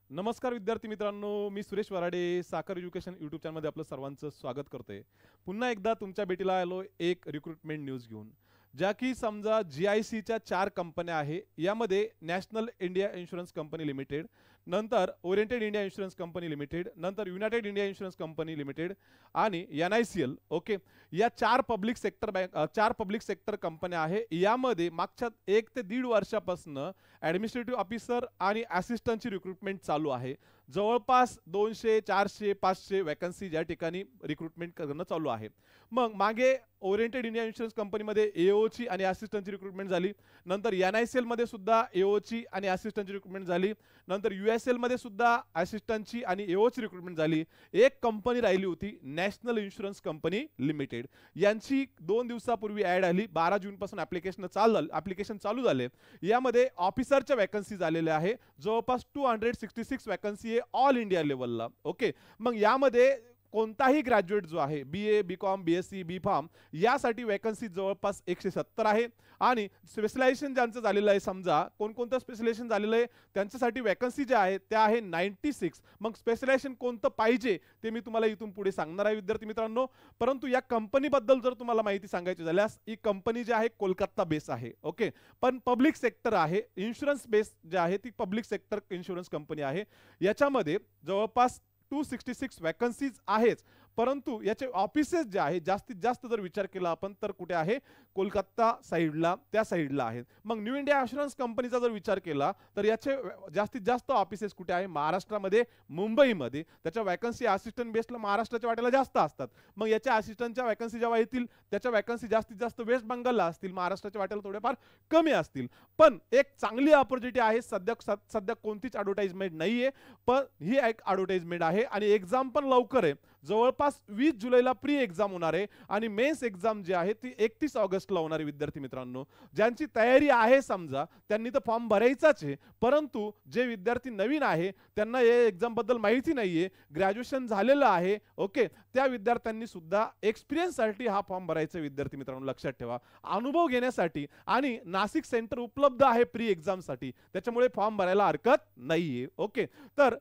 नमस्कार विद्यार्थी मित्रांनो, मी सुरेश वराडे साखर एज्युकेशन यूट्यूब चॅनलमध्ये आपलं सर्वांचं स्वागत करते। पुन्हा एकदा तुमच्या भेटीला आलो एक रिक्रुटमेंट न्यूज घेऊन, ज्या की समजा GICच्या 4 कंपन्या आहे। यामध्ये national India insurance company limited, नंतर oriented India insurance company limited, नंतर united India insurance company limited आणि NICL। ओके, या 4 पब्लिक सेक्टर कंपन्या आहे। यामध्ये मागच्या 1 ते 1.5 वर्षापासून ॲडमिनिस्ट्रेटिव्ह ऑफिसर आणि असिस्टंटची रिक्रुटमेंट चालू आहे। जवळपास 200, 400, 500 वॅकन्सी या ठिकाणी रिक्रुटमेंट करणं चालू आहे। मग मागे ओरिएंटेड इंडिया इन्शुरन्स कंपनीमध्ये AOची आणि असिस्टंटची रिक्रुटमेंट झाली, नंतर NICL मध्ये सुद्धा AOची आणि असिस्टंटची रिक्रुटमेंट झाली, नंतर USL मध्ये सुद्धा असिस्टंटची आणि AOची रिक्रुटमेंट झाली। एक कंपनी राहिली होती नॅशनल इन्शुरन्स कंपनी लिमिटेड, यांची 2 दिवसापूर्वी ॲड आली। 12 जून पासून ॲप्लिकेशन चालू झाले। यामध्ये ऑफिसरच्या वॅकन्सी झालेल्या आहे, जवळपास 266 वॅकन्सी आहे ऑल इंडिया लेवलला। ओके, मग यामध्ये कोणताही ग्रॅज्युएट जो आहे BA, BCom, BSc, B.Pharm यासाठी वॅकन्सी जवळपास 170 आहे। आणि स्पेशलायझेशन ज्यांचं झालेलं आहे, समजा कोणकोणतं स्पेशलायझेशन झालेलं आहे त्यांच्यासाठी वॅकन्सी ज्या आहेत त्या आहे 96। मग स्पेशलायझेशन कोणतं पाहिजे ते मी तुम्हाला इथून पुढे सांगणार आहे विद्यार्थी मित्रांनो। परंतु या कंपनीबद्दल जर तुम्हाला माहिती सांगायची झाल्यास, ही कंपनी जी आहे कोलकाता बेस आहे। ओके, पण पब्लिक सेक्टर आहे, इन्शुरन्स बेस जे आहे ती पब्लिक सेक्टर इन्शुरन्स कंपनी आहे। याच्यामध्ये जवळपास 266 वॅकन्सीज आहेत, परंतु याचे ऑफिसेस जे आहे जास्तीत जास्त जर विचार केला आपण तर कुठे आहे, कोलकाता साईडला, त्या साईडला आहेत। मग न्यू इंडिया इन्शुरन्स कंपनीचा जर विचार केला तर याचे जास्तीत जास्त ऑफिसेस कुठे आहे, महाराष्ट्रामध्ये, मुंबईमध्ये। त्याच्या वॅकन्सी असिस्टंट बेसला महाराष्ट्राच्या वाट्याला जास्त असतात। मग याच्या असिस्टंटच्या वॅकन्सी जेव्हा येतील त्याच्या वॅकन्सी जास्तीत जास्त वेस्ट बंगालला असतील, महाराष्ट्राच्या वाट्याला थोडेफार कमी असतील। पण एक चांगली अपॉर्च्युनिटी आहे, सध्या कोणतीच ॲडव्हर्टाइजमेंट नाहीये, पण ही एक ॲडव्हर्टाइजमेंट आहे आणि एक्झाम पण लवकर आहे। जवळपास 20 जुलैला प्री एक्झाम होणार आहे आणि मेन्स एक्झाम जी आहे ती 31 ऑगस्टला होणार आहे। विद्यार्थी मित्रांनो, ज्यांची तयारी आहे समजा त्यांनी तर फॉर्म भरायचाच आहे, परंतु जे विद्यार्थी नवीन आहे त्यांना या एक्झाम बद्दल माहिती नाहीये, ग्रॅज्युएशन झालेलं आहे, ओके, त्या विद्यार्थ्यांनी सुद्धा एक्सपिरियन्ससाठी हा फॉर्म भरायचा। विद्यार्थी मित्रांनो लक्षात ठेवा, अनुभव घेण्यासाठी, आणि नाशिक सेंटर उपलब्ध आहे प्री एक्झामसाठी, त्याच्यामुळे फॉर्म भरायला हरकत नाहीये। ओके, तर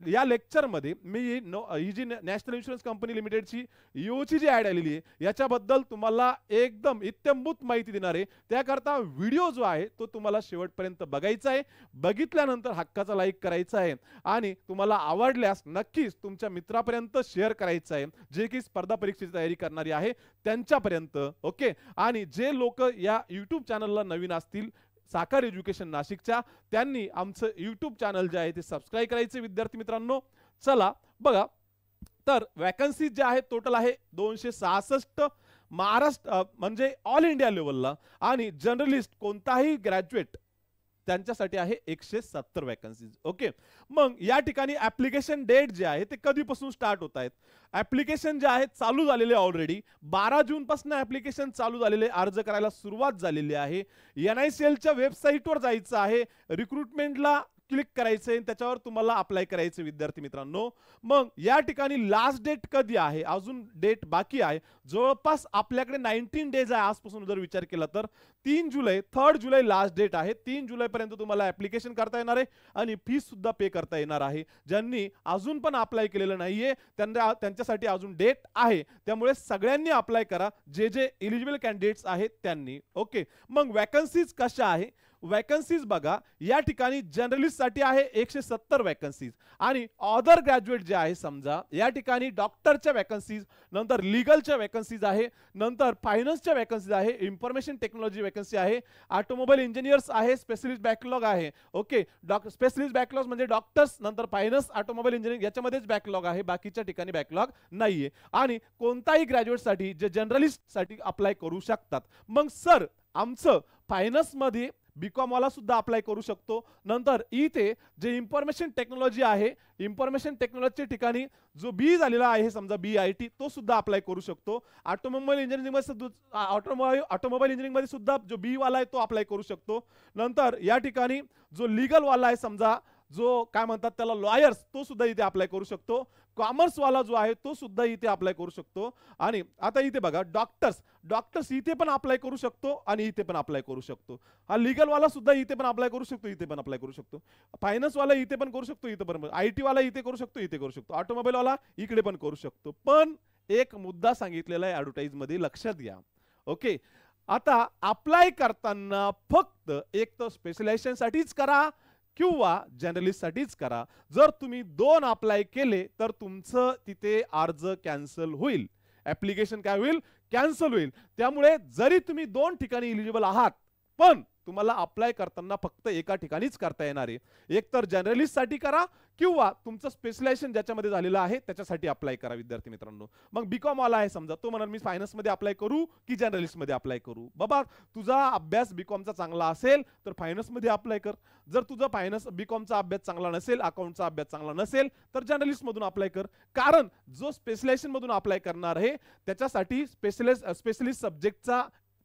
या लेक्चरमध्ये मी ही जी नॅशनल इन्शुरन्स कंपनी लिमिटेडची EOची जी ॲड आलेली आहे याच्याबद्दल तुम्हाला एकदम इत्थंभूत माहिती देणार आहे। त्याकरता व्हिडिओ जो आहे तो तुम्हाला शेवटपर्यंत बघायचा आहे, बघितल्यानंतर हक्काचा लाईक करायचा आहे आणि तुम्हाला आवडल्यास नक्कीच तुमच्या मित्रापर्यंत शेअर करायचं आहे, जे की स्पर्धा परीक्षेची तयारी करणारी आहे त्यांच्यापर्यंत। ओके, आणि जे लोक या यूट्यूब चॅनलला नवीन असतील साखर एज्युकेशन नाशिकच्या, त्यांनी आमचं यूट्यूब चॅनल जे आहे ते सबस्क्राईब करायचे। विद्यार्थी मित्रांनो चला बघा, तर वॅकन्सी जे आहे टोटल आहे 266 महाराष्ट्र म्हणजे ऑल इंडिया लेवलला, आणि जर्नलिस्ट कोणताही ग्रॅज्युएट त्यांच्यासाठी आहे 170 वॅकन्सीज। ओके, मग या ठिकाणी ॲप्लिकेशन डेट जे आहे ते कधीपासून स्टार्ट होत आहेत, ॲप्लिकेशन जे आहे चालू झालेले ऑलरेडी 12 जून पासून ॲप्लिकेशन चालू झालेले, अर्ज करायला सुरुवात झालेली आहे। NICLच्या वेबसाईटवर जायचं आहे, रिक्रुटमेंटला क्लिक करायचंय, त्याच्यावर तुम्हाला अप्लाय करायचं विद्यार्थी मित्रांनो। मग या ठिकाणी लास्ट डेट कधी आहे, अजून डेट बाकी आहे, जवळपास आपल्याकडे 19 डेज आहे आजपासून जर विचार केला तर। 3 जुलै लास्ट डेट आहे। 3 जुलैपर्यंत तुम्हाला ॲप्लिकेशन करता येणार आहे आणि फीस सुद्धा पे करता येणार आहे। ज्यांनी अजून पण अप्लाय केलेलं नाहीये त्यांच्यासाठी अजून डेट आहे, त्यामुळे सगळ्यांनी अप्लाय करा, जे एलिजिबल कॅन्डिडेट्स आहेत त्यांनी। ओके, मग वॅकन्सीज कशा आहे, वॅकन्सीज बघा, या ठिकाणी जर्नलिस्ट साठी आहे 170 वॅकन्सीज, आणि अदर ग्रॅज्युएट जे आहे समजा या ठिकाणी डॉक्टरच्या वॅकन्सीज, नंतर लीगलच्या वॅकन्सीज आहे, नंतर फायनान्सच्या वॅकन्सीज आहे, इन्फॉर्मेशन टेक्नॉलॉजी वॅकन्सी आहे, ऑटोमोबाईल इंजिनियर्स आहे, स्पेशलिस्ट बॅकलॉग आहे। ओके, स्पेशलिस्ट बॅकलॉग म्हणजे डॉक्टर्स, नंतर फायनान्स, ऑटोमोबाईल इंजिनिअरिंग याच्यामध्येच बॅकलॉग आहे, बाकीच्या ठिकाणी बॅकलॉग नाहीये। आणि कोणताही ग्रॅज्युएटसाठी जे जर्नलिस्टसाठी अप्लाय करू शकतात। मग सर आमचं फायनान्समध्ये BCom वाला सुद्धा अप्लाय करू शकतो, नंतर इथे जे इन्फॉर्मेशन टेक्नॉलॉजी आहे, इन्फॉर्मेशन टेक्नॉलॉजीच्या ठिकाणी जो बी झालेला आहे समजा BIT तो सुद्धा अप्लाय करू शकतो। ऑटोमोबाईल इंजिनिअरिंग मध्ये सुद्धा जो बी वाला आहे तो अप्लाय करू शकतो। नंतर या ठिकाणी जो लीगल वाला आहे समजा, जो काय म्हणतात त्याला लॉयर्स, तो सुद्धा इथे अप्लाय करू शकतो. कॉमर्स वाला जो आहे तो सुद्धा इथे अप्लाय करू शकतो. आणि आता इथे बघा डॉक्टर्स इथे पण अप्लाय करू शकतो आणि इथे पण अप्लाय करू शकतो. हा लीगल वाला सुद्धा इथे पण अप्लाय करू शकतो, इथे पण अप्लाय करू शकतो. फायनान्स वाला इथे पण करू शकतो, इथे पण. IT वाला इथे करू शकतो, इथे करू शकतो. ऑटोमोबाईल वाला इकडे पण करू शकतो. पण एक मुद्दा सांगितलेला आहे ऍडव्हर्टाइज मध्ये, लक्षात घ्या. ओके, आता अप्लाय करताना फक्त एक तर स्पेशलायझेशन साठीच करा किंवा जनरलिस्ट साठीच करा. जर तुम्ही 2 अप्लाय केले तर तुमचं तिथे अर्ज कॅन्सल होईल, ऍप्लिकेशन काय होईल, कॅन्सल होईल. त्यामुळे जरी तुम्ही 2 ठिकाणी इलिजिबल आहात पण तुम्हाला अप्लाय करताना फक्त एका ठिकाणीच करता येणार आहे. एक तर जनरलिस्ट साठी करा किंवा तुमचं स्पेशलायझेशन ज्याच्यामध्ये झालेलं आहे त्याच्यासाठी अप्लाय करा विद्यार्थी मित्रांनो. मग बीकॉम वाला आहे समजा, तो म्हणाल मी फायनान्स मध्ये अप्लाय करू की जर्नलिस्ट मध्ये अप्लाय करू. बाबा तुझा अभ्यास बीकॉमचा चांगला असेल तर फायनान्स मध्ये अप्लाय कर. जर तुझा फायनान्स बीकॉमचा अभ्यास चांगला नसेल, अकाउंटचा अभ्यास चांगला नसेल तर जर्नलिस्ट मधून अप्लाय कर. कारण जो स्पेशलायझेशन मधून अप्लाय करणार आहे त्याच्यासाठी स्पेशलिस्ट सब्जेक्टचा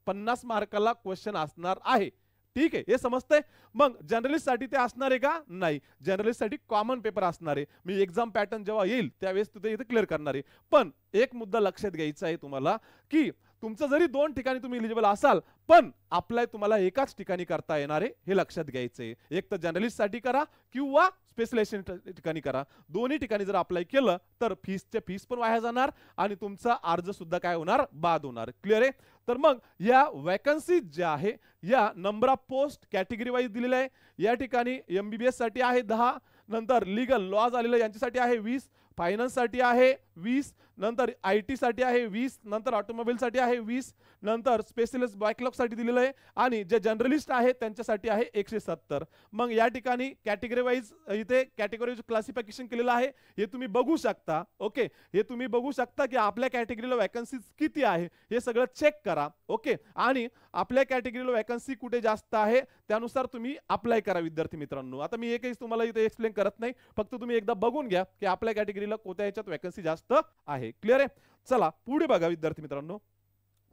50 मार्काला क्वेश्चन असणार आहे. ठीक आहे, हे समजतंय. मग जर्नलिस्ट साठी ते असणार आहे का, नाही. जर्नलिस्ट साठी कॉमन पेपर असणार आहे. मी एक्झाम पॅटर्न जेव्हा येईल त्यावेळेस तिथे इथे क्लिअर करणार आहे. पण एक मुद्दा लक्षात घ्यायचा आहे तुम्हाला की तुमचं जरी 2 ठिकाणी तुम्ही इलिजिबल असाल पण अप्लाय तुम्हाला एकाच ठिकाणी करता येणार आहे, हे लक्षात घ्यायचंय. एक तर जर्नलिस्ट साठी करा किंवा स्पेशलायझेशन ठिकाणी करा. दोन्ही ठिकाणी जर अप्लाय केलं तर फीस पण वाया जाणार आणि तुमचा अर्ज सुद्धा काय होणार, बाद होणार. क्लिअर आहे. तर मग या वॅकन्सी ज्या आहे या number of post category wise दिलेल्या आहे. या ठिकाणी MBBS साठी आहे 10, नंतर लीगल लॉ झालेलं यांच्यासाठी आहे 20, फायनान्स साठी आहे 20, नंतर IT साठी आहे 20, नंतर ऑटोमोबाईल साठी आहे 20, नंतर स्पेशलिस्ट बॅकलॉग साठी दिलेलं आहे आणि जे जनरलिस्ट आहे त्यांच्यासाठी आहे 170. मग या ठिकाणी कॅटेगरी वाईज इथे कॅटेगरी क्लासिफिकेशन केलेलं आहे, हे तुम्ही बघू शकता. ओके, हे तुम्ही बघू शकता की आपल्या कॅटेगरीला वॅकन्सी किती आहे हे सगळं चेक करा. ओके, आणि आपल्या कॅटेगरीला वॅकन्सी कुठे जास्त आहे त्यानुसार तुम्ही अप्लाय करा विद्यार्थी मित्रांनो. आता मी एकही तुम्हाला इथे एक्सप्लेन करत नाही, फक्त तुम्ही एकदा बघून घ्या की आपल्या कॅटेगरीला कोणत्या ह्याच्यात वॅकन्सी जास्त आहे. क्लिअर आहे. चला पुढे बघा विद्यार्थी मित्रांनो.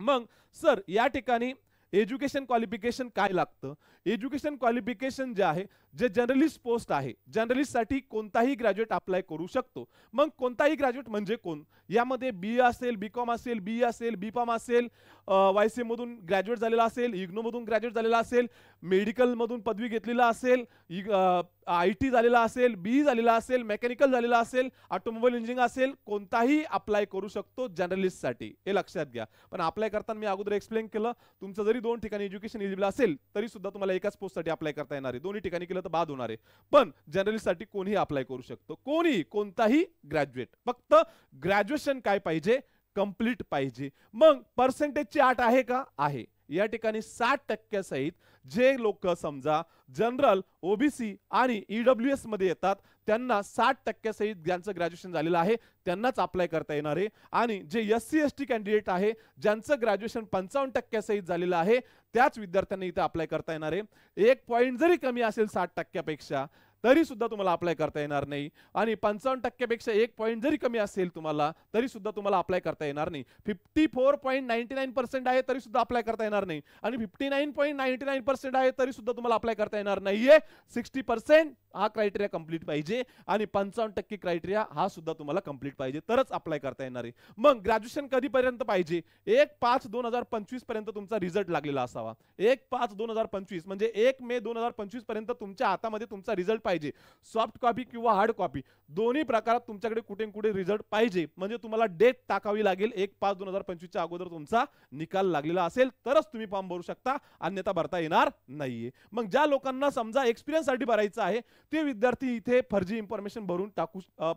मग सर या ठिकाणी एज्युकेशन क्वालिफिकेशन काय लागतं. एज्युकेशन क्वालिफिकेशन जे आहे, जे जर्नलिस्ट पोस्ट आहे जर्नलिस्ट साठी कोणताही ग्रॅज्युएट अप्लाय करू शकतो. मग कोणताही ग्रॅज्युएट म्हणजे कोण, यामध्ये BA असेल, BCom असेल, BE असेल, BPharm असेल, YCM मधून ग्रॅज्युएट झालेला असेल, इग्नो मधून ग्रॅज्युएट झालेला असेल, मेडिकल मधून पदवी घेतलेला असेल, IT झालेला असेल, BE झालेला असेल, मेकॅनिकल झालेला असेल, ऑटोमोबाईल इंजिनिअरिंग असेल, कोणताही अप्लाय करू शकतो जर्नलिस्ट साठी, हे लक्षात घ्या. पण अप्लाय करताना मी अगोदर एक्सप्लेन केलं, तुमचं जरी 2 ठिकाणी एज्युकेशन एलिजिबल असेल तरी सुद्धा तुम्हाला एकाच पोस्ट साठी अप्लाय करता येणार आहे. दोन्ही ठिकाणी केलं तर बाद होणार आहे. पण जर्नलिस्ट साठी कोणीही अप्लाय करू शकतो, कोणी कोणताही ग्रॅज्युएट. फक्त ग्रॅज्युएशन काय पाहिजे, कंप्लीट पाहिजे. मग पर्सेंटेजची अट आहे का, आहे. या ठिकाणी 60% सहित जे लोक समजा जनरल, OBC आणि EWS मध्ये येतात त्यांना 60% सहित ज्यांचं ग्रॅज्युएशन झालेलं आहे त्यांनाच अप्लाय करता येणार आहे. आणि जे SC ST कॅन्डिडेट आहे ज्यांचं ग्रॅज्युएशन 55% सहित झालेलं आहे त्याच विद्यार्थ्यांना इथे अप्लाय करता येणार आहे. 1 पॉइंट जरी कमी असेल 60% पेक्षा तरी सुद्धा तुम्हाला अप्लाय करता येणार नाही. आणि 55% पेक्षा 1 पॉइंट जरी कमी असेल तुम्हाला तरी सुद्धा तुम्हाला अप्लाय करता येणार नाही. 54.99% आहे तरी सुद्धा अप्लाय करता येणार नाही. आणि 59.99% आहे तरी सुद्धा तुम्हाला अप्लाय करता येणार नाहीये. 60% हा क्रायटेरिया कंप्लीट पाहिजे आणि 55% क्रायटेरिया हा सुद्धा तुम्हाला कंप्लीट पाहिजे तरच अप्लाय करता येणार आहे. मग ग्रॅज्युएशन कधीपर्यंत पाहिजे, 1/5/2025 पर्यंत तुमचा रिझल्ट लागलेला असावा. 1/5/2025 म्हणजे 1 मे 2025 पर्यंत तुमच्या हातामध्ये तुमचा रिझल्ट पाहिजे. सॉफ्ट कॉपी किंवा हार्ड कॉपी दोन्ही प्रकारात तुमच्याकडे कुठे कुठे रिझल्ट पाहिजे. म्हणजे तुम्हाला डेट टाकावी लागेल, 1/5/2025 च्या अगोदर तुमचा निकाल लागलेला असेल तरच तुम्ही फॉर्म भरू शकता, अन्यथा भरता येणार नाहीये. मग ज्या लोकांना समजा एक्सपिरियन्स साठी भरायचं आहे ते विद्यार्थी इथे फर्जी इन्फॉर्मेशन भरून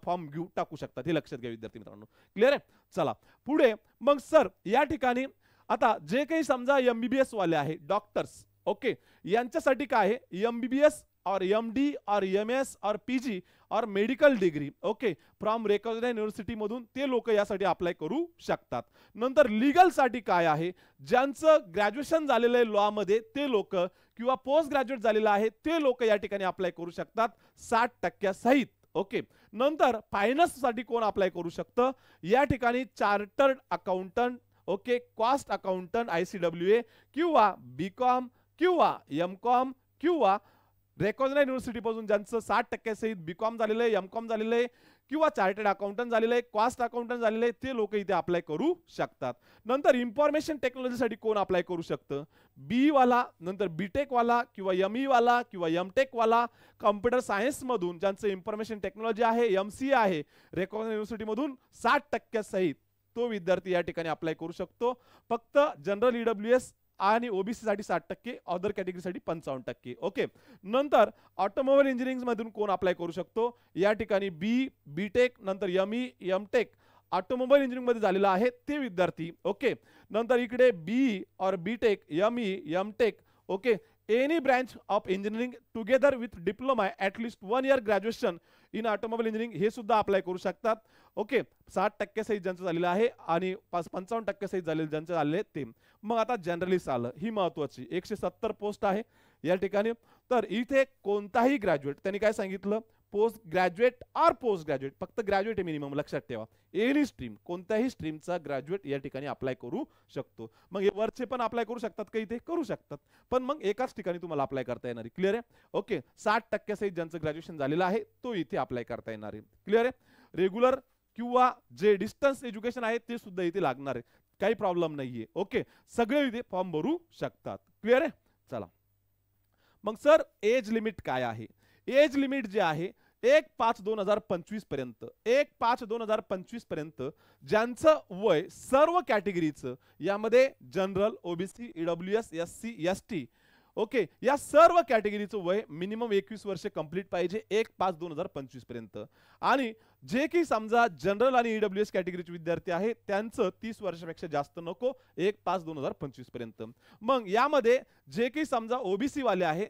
फॉर्म टाकू शकतात, हे लक्षात घ्या विद्यार्थी मित्रांनो. क्लिअर आहे. चला पुढे. मग सर या ठिकाणी आता जे काही समजा MBBS वाले आहे डॉक्टर्स, ओके, यांच्यासाठी काय आहे, MBBS और MD और MS or PG or medical degree, okay, from recognized university मधून ते लोक यासाठी अप्लाय करू शकतात. नंतर लीगल साठी काय आहे, ज्यांचं ग्रॅज्युएशन झालेलं आहे लॉ मध्ये ते लोक किंवा पोस्ट ग्रॅज्युएट झालेलं आहे ते लोक या ठिकाणी अप्लाय करू शकतात 60% सहित. ओके. नंतर फायनान्स साठी कोण अप्लाय करू शकतं, या ठिकाणी chartered accountant, okay, cost accountant ICWA किंवा BCom किंवा MCom किंवा रेकॉग्नाइज्ड युनिव्हर्सिटीपासून ज्यांचं 60% सहित बीकॉम झालेलं आहे, एमकॉम झालेलं आहे किंवा चार्टर्ड अकाउंटंट झालेलं आहे, कॉस्ट अकाउंटंट झालेलं आहे, ते लोक इथे अप्लाय करू शकतात. नंतर इन्फॉर्मेशन टेक्नॉलॉजीसाठी कोण अप्लाय करू शकतं? बी वाला, नंतर बीटेक वाला किंवा एमई वाला किंवा एमटेक वाला, कॉम्प्युटर सायन्स मधून ज्यांचं इन्फॉर्मेशन टेक्नॉलॉजी आहे, एमसीए आहे, रेकॉग्नाइज्ड युनिव्हर्सिटीमधून 60% सहित तो विद्यार्थी या ठिकाणी अप्लाय करू शकतो. फक्त जनरल ईडब्ल्यूएस आणि ओबीसी साठी 60%, अदर कॅटेगरीसाठी 55%. ओके. नंतर ऑटोमोबाईल इंजिनिअरिंग मधून कोण अप्लाय करू शकतो? या ठिकाणी बीटेक, नंतर एमई, एमटेक, ऑटोमोबाईल इंजिनिअरिंग मध्ये झालेला आहे ते विद्यार्थी. ओके. नंतर इकडे B or BTech, ME, MTech, okay, any branch of engineering together with diploma at least 1 year graduation in automobile engineering हे सुद्धा अप्लाय करू शकतात. ओके. 60% सहित ज्यांचं झालेलं आहे आणि 55% सहित झालेलं ज्यांचं झालेलं आहे ते. मग आता जनरलिस्ट आलं, ही महत्वाची 170 पोस्ट आहे या ठिकाणी. तर इथे कोणताही ग्रॅज्युएट, त्यांनी काय सांगितलं, पोस्ट ग्रॅज्युएट और पोस्ट ग्रॅज्युएट, फक्त ग्रॅज्युएट मिनिमम लक्षात ठेवा. एनी स्ट्रीम, कोणत्याही स्ट्रीमचा ग्रॅज्युएट या ठिकाणी अप्लाय करू शकतो. मग हे वरचे पण अप्लाय करू शकतात का? इथे करू शकतात, पण मग एकाच ठिकाणी तुम्हाला अप्लाय करता येणार आहे. क्लिअर आहे? ओके. 60% सहित ज्यांचं ग्रॅज्युएशन झालेलं आहे तो इथे अप्लाय करता येणार आहे. क्लिअर आहे? रेग्युलर किंवा जे डिस्टन्स एज्युकेशन आहे ते सुद्धा इथे लागणार आहे, काही प्रॉब्लेम नाहीये. ओके. सगळे इथे फॉर्म भरू शकतात. क्लिअर आहे? चला मग सर एज लिमिट काय आहे? एज लिमिट जे आहे 1/5/2025 पर्यंत, 1/5/2025 पर्यंत ज्यांचं वय सर्व कॅटेगरीचं, यामध्ये general, OBC, EWS, SC, ST, okay, या सर्व कॅटेगरीचं वय मिनिमम 21 वर्ष कंप्लीट पाहिजे 1/5/2025 पर्यंत. आणि जे की समजा जनरल आणि ईडब्ल्यूएस कॅटेगरीचे विद्यार्थी आहेत त्यांचं 30 वर्षापेक्षा जास्त नको 1/5/2025 पर्यंत. मग यामध्ये जे की समजा ओबीसी वाले आहे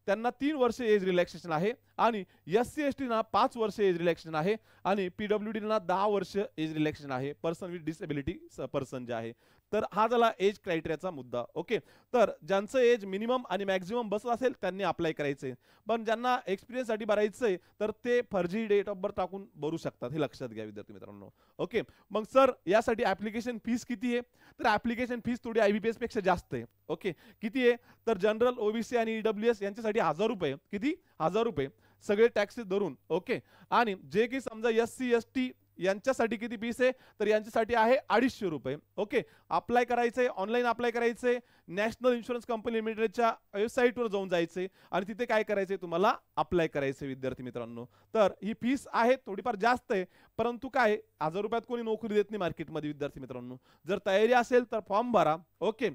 त्यांना 3 वर्ष एज रिलॅक्सेशन आहे आणि एससी एसटी ना 5 वर्ष एज रिलॅक्सेशन आहे आणि पीडब्ल्यूडी ना 10 वर्ष एज रिलॅक्सेशन आहे, पर्सन विथ डिसेबिलिटी पर्सन जे आहे. तर हा झाला एज क्रायटेरियाचा मुद्दा. ओके. तर ज्यांचं एज मिनिमम आणि मॅक्झिमम बसत असेल त्यांनी अप्लाय करायचंय, पण ज्यांना एक्सपिरियन्स साठी भरायचंय तर ते फर्जी डेट ऑफ बर्थ टाकून भरू शकतात, हे लक्षात घ्या विद्यार्थी मित्रांनो. ओके. मग सर यासाठी ऍप्लिकेशन फीस किती आहे? तर ऍप्लिकेशन फीस थोडी आयबीपीएस पेक्षा जास्त आहे. ओके. किती आहे? तर जनरल, ओबीसी आणि ईडब्ल्यूएस यांच्यासाठी 1000 रुपये. किती? 1000 रुपये सगळे टॅक्सेस धरून. ओके. आणि जे की समजा एससी एसटी यांच्यासाठी किती फीस आहे? तर यांच्यासाठी आहे 250 रुपये. ओके. अप्लाय करायचंय, ऑनलाईन अप्लाय करायचंय, नॅशनल इन्शुरन्स कंपनी लिमिटेडच्या वेबसाईटवर जाऊन जायचंय आणि तिथे काय करायचंय, तुम्हाला अप्लाय करायचंय विद्यार्थी मित्रांनो. तर ही फीस आहे थोडीफार जास्त आहे, परंतु काय 1000 रुपयात कोणी नोकरी देत नाही मार्केटमध्ये विद्यार्थी मित्रांनो. जर तयारी असेल तर फॉर्म भरा. ओके.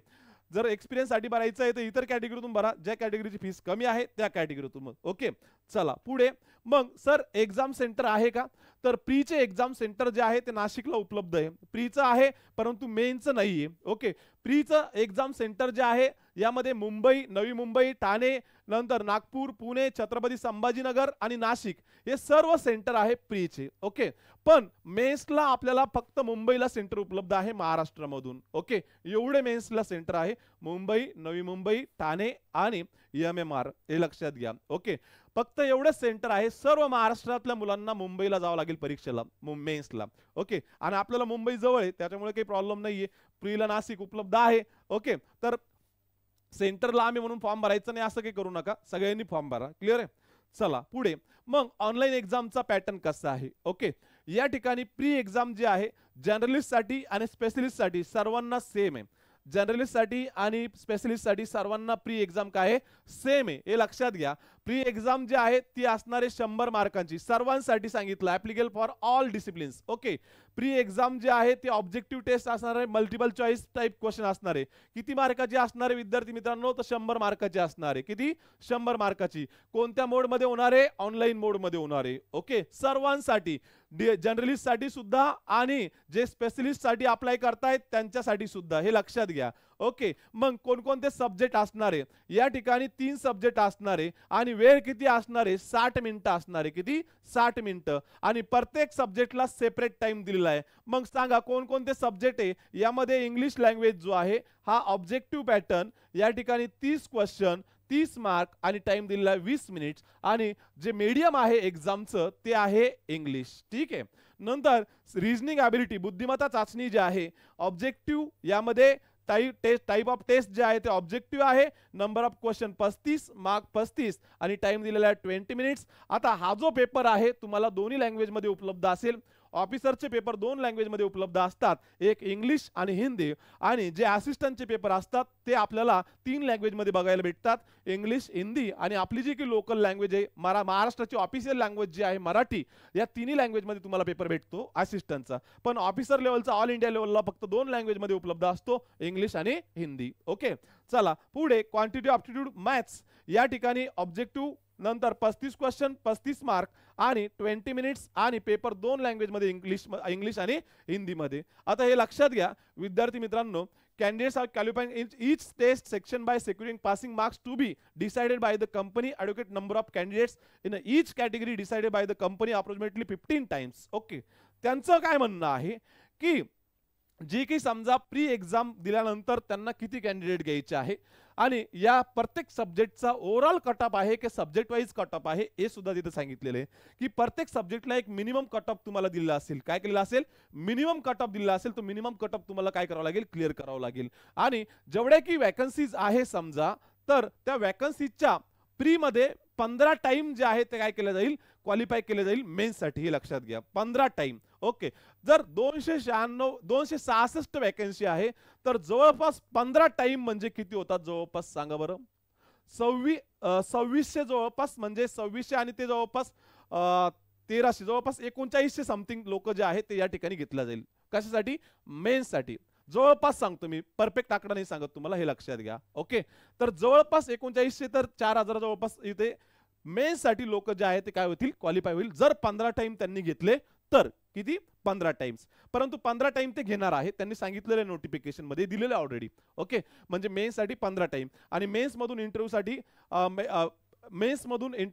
जर एक्सपिरियन्स साठी भरायचं आहे तर इतर कॅटेगरीतून भरा, ज्या कॅटेगरीची फीस कमी आहे त्या कॅटेगरीतून. मग ओके. चला पुढे. मग सर एक्झाम सेंटर आहे का? तर प्रीचे एक्झाम सेंटर जे आहे ते नाशिकला उपलब्ध आहे. प्रीचं आहे परंतु मेनचं नाहीये. ओके. प्रीचं एक्झाम सेंटर जे आहे यामध्ये मुंबई, नवी मुंबई, ठाणे, नंतर नागपूर, पुणे, छत्रपती संभाजीनगर आणि नाशिक हे सर्व सेंटर आहे प्रीचे. ओके. पण मेन्सला आपल्याला फक्त मुंबईला सेंटर उपलब्ध आहे महाराष्ट्रामधून. ओके. एवढे मेन्सला सेंटर आहे मुंबई, नवी मुंबई, ठाणे आणि एमएमआर, हे लक्षात घ्या. ओके. फक्त एवढे सेंटर आहे. सर्व महाराष्ट्रातल्या मुलांना मुंबईला जावं लागेल परीक्षेला, मेन्सला. ओके. आणि आपल्याला मुंबई जवळ आहे त्याच्यामुळे काही प्रॉब्लेम नाहीये. प्रीला नाशिक उपलब्ध आहे. ओके. तर सेंटरला आम्ही म्हणून फॉर्म भरायचं नाही असं काही करू नका, सगळ्यांनी फॉर्म भरा. क्लिअर आहे? चला पुढे. मग ऑनलाईन एक्झामचा पॅटर्न कसा आहे? ओके. या ठिकाणी प्री एक्झाम जे आहे जर्नलिस्ट साठी आणि स्पेशलिस्ट साठी सर्वांना सेम आहे. जर्नलिस्ट साठी आणि स्पेशलिस्ट साठी सर्वांना प्री एक्झाम काय आहे? सेम आहे, हे लक्षात घ्या. प्री एक्झाम जे आहे ती असणारे 100 मार्कांची, सर्वांसाठी सांगितलं, applicable for all disciplines. Okay. Pre exam जे आहे ते ऑब्जेक्टिव्ह टेस्ट असणार आहे, मल्टिपल चॉईस टाइप क्वेश्चन असणार आहे. किती मार्काची असणार आहे विद्यार्थी मित्रांनो? तर 100 मार्काची असणार आहे. किती? 100 मार्काची. कोणत्या मोड मध्ये होणार आहे? ऑनलाईन मोड मध्ये होणार आहे. ओके. सर्वांसाठी, जर्नलिस्ट साठी सुद्धा आणि जे स्पेशलिस्ट साठी अप्लाय करतायत त्यांच्यासाठी सुद्धा, हे लक्षात घ्या. ओके. मग कोणकोणते सब्जेक्ट असणार आहे? या ठिकाणी 3 सब्जेक्ट असणार आहे आणि वेळ किती असणार आहे? 60 मिनिटं असणार आहे. किती? 60 मिनिटं. आणि प्रत्येक सब्जेक्टला सेपरेट टाइम दिलेला आहे. मग सांगा कोणकोणते सब्जेक्ट आहे? यामध्ये इंग्लिश लँग्वेज जो आहे हा ऑब्जेक्टिव्ह पॅटर्न, या ठिकाणी 30 क्वेश्चन, 30 मार्क आणि टाइम दिलेला आहे 20 मिनिट्स. आणि जे मीडियम आहे एक्झामचं ते आहे इंग्लिश. ठीक आहे. नंतर रिजनिंग ॲबिलिटी, बुद्धिमत्ता चाचणी जी आहे ऑब्जेक्टिव्ह, यामध्ये टाईप ऑफ टेस्ट जे आहे ते ऑब्जेक्टिव्ह आहे, नंबर ऑफ क्वेश्चन 35, मार्क 35 आणि टाइम दिलेला आहे 20 मिनिट्स. आता हा जो पेपर आहे तुम्हाला दोन्ही लँग्वेज मध्ये उपलब्ध असेल. ऑफिसरचे पेपर 2 लँग्वेज मध्ये उपलब्ध असतात, एक इंग्लिश आणि हिंदी, आणि जे असिस्टंटचे पेपर असतात ते आपल्याला 3 लँग्वेज मध्ये बघायला भेटतात, इंग्लिश, हिंदी आणि आपली जी की लोकल लँग्वेज आहे महाराष्ट्राची ऑफिशियल लँग्वेज जी आहे मराठी, या तिन्ही लँग्वेज मध्ये तुम्हाला पेपर भेटतो असिस्टंटचा. पण ऑफिसर लेवलचा ऑल इंडिया लेवलला फक्त 2 लँग्वेज मध्ये उपलब्ध असतो, इंग्लिश आणि हिंदी. ओके, चला पुढे क्वांटिटी ऑप्टिट्यूड मॅथ्स. या ठिकाणी ऑब्जेक्टिव्ह नंतर 35 क्वेश्चन 35 मार्क आणि 20 मिनिट्स आणि पेपर 2 लँग्वेज मध्ये इंग्लिश आणि हिंदी मध्ये. आता हे लक्षात घ्या विद्यार्थी मित्रांनो, candidates are qualifying in each test section by securing passing marks to be decided by the company. Adequate number of candidates in each category decided by the company approximately 15 times. Okay, त्यांचं काय म्हणणं आहे की जी की समजा pre exam दिल्यानंतर त्यांना किती कॅन्डिडेट घ्यायचे आहे आणि या प्रत्येक सब्जेक्टचा ओव्हरऑल कटअप आहे की सब्जेक्ट वाईज कटअप आहे हे सुद्धा तिथे सांगितलेलं आहे की प्रत्येक सब्जेक्टला एक मिनिमम कटअप तुम्हाला दिलेला असेल. काय केलेला असेल? मिनिमम कटअप दिलेला असेल. तो मिनिमम कटअप तुम्हाला काय करावं लागेल? क्लिअर करावं लागेल. आणि जेवढ्या की वॅकन्सीज आहे समजा, तर त्या वॅकन्सीजच्या प्री मध्ये 15 टाइम जे आहे ते काय केलं जाईल? क्वालिफाय केले जाईल मेन्स साठी. हे लक्षात घ्या, 15 टाइम. ओके, जर 266 वॅकन्सी आहे तर जवळपास 15 टाइम म्हणजे किती होतात जवळपास सांगा बरं? 2600 जवळपास, म्हणजे 2600 आणि ते जवळपास 1300, जवळपास 3900 समथिंग लोक जे आहेत ते या ठिकाणी घेतला जाईल. कशासाठी? मेन्स साठी. जवळपास सांगतो मी, परफेक्ट आकडा नाही सांगत तुम्हाला, हे लक्षात घ्या. ओके, तर जवळपास 3900 तर 4000 जवळपास इथे मेन्स साठी लोक जे आहेत ते काय होतील? क्वालिफाय होईल. जर 15 टाइम त्यांनी घेतले तर किती? 15 टाइम्स. परंतु 15 टाइम ते घेणार आहे, त्यांनी सांगितलेलं नोटिफिकेशन मध्ये दिलेलं ऑलरेडी. ओके, म्हणजे मेन्स साठी 15 टाइम आणि मेन्स मधून इंटरव्ह्यू